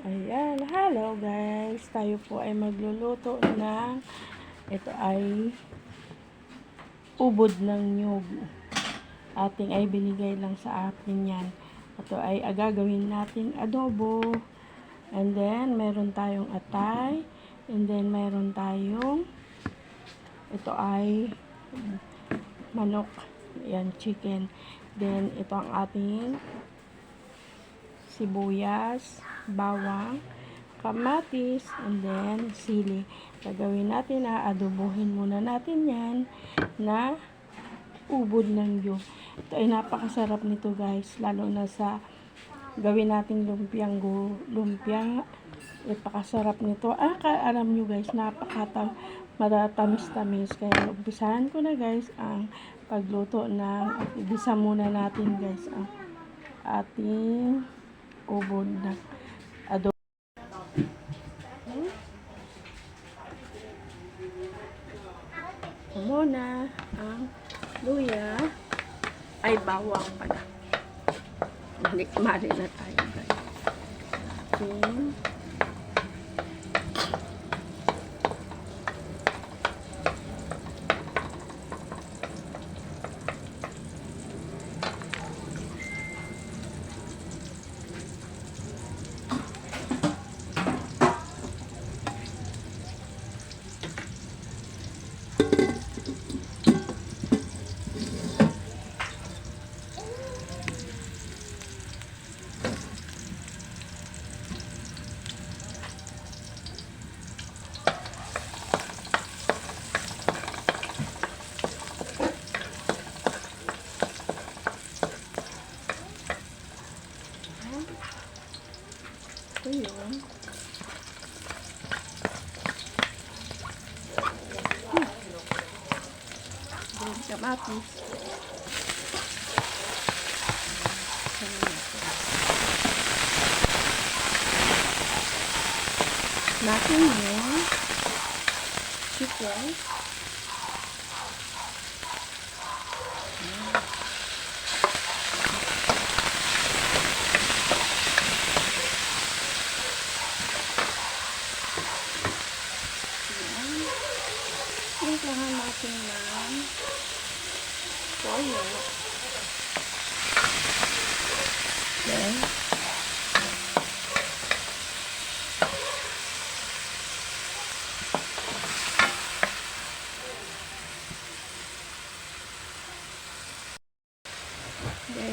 Ayan, hello guys. Tayo po ay magluluto ng ito ay ubod ng nyug. Ating ay binigay lang sa atin yan. Ito ay gagawin nating adobo. And then, meron tayong atay. And then, meron tayong ito ay manok. Ayan, chicken. Then, ito ang ating sibuyas, bawang, kamatis, and then sili. Gagawin natin adobohin muna natin yan na ubod ng nyug. Ito ay napakasarap nito guys, lalo na sa gawin natin lumpia. Napakasarap nito. Alam nyo guys, matatamis-tamis. Kaya umpisahan ko na guys ang pagluto ng igisa muna natin guys ang ating ubod na adobo. Muna ang luya ay bawang pala. Mali na tayo guys. Okay. Ito yun. Then, kamatis. Natin yung chicken. Timplahan natin ng toyo. Then,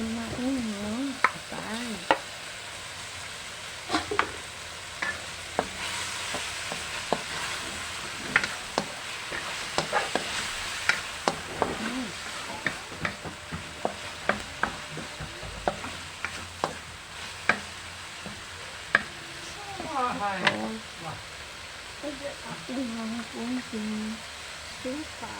natin yung atay. Pwede ating mga kunting suka.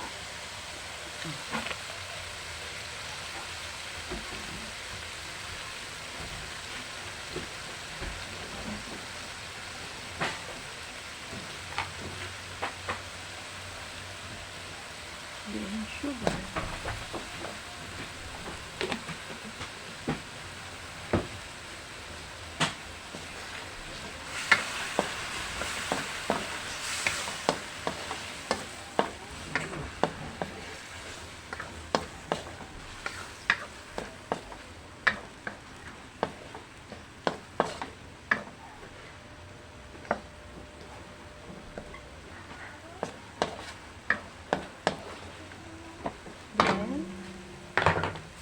Then sugar.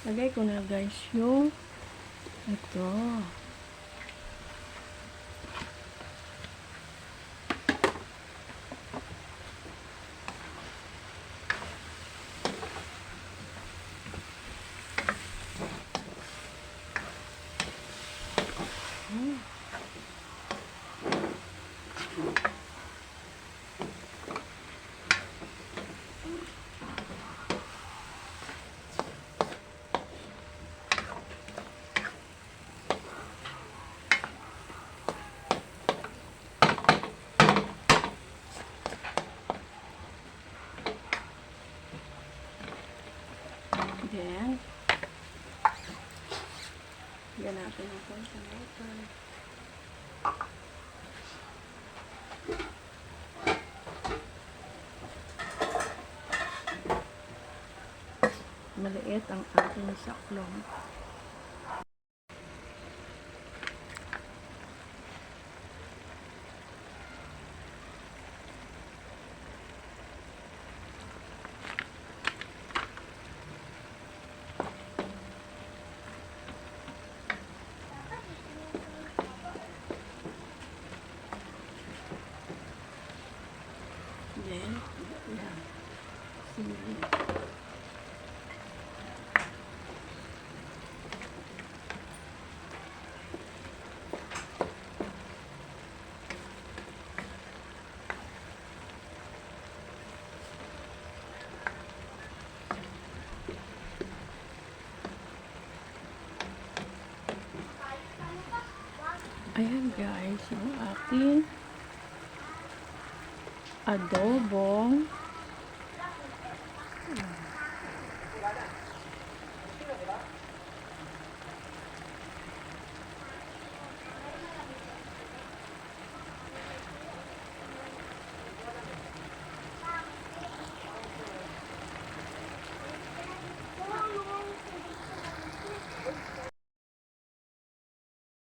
Lagay ko na guys yung ito. Then, yan natin ang konting water. maliit ang aking saklong. Then, yan. Sili. Ayan guys, yung aking adobong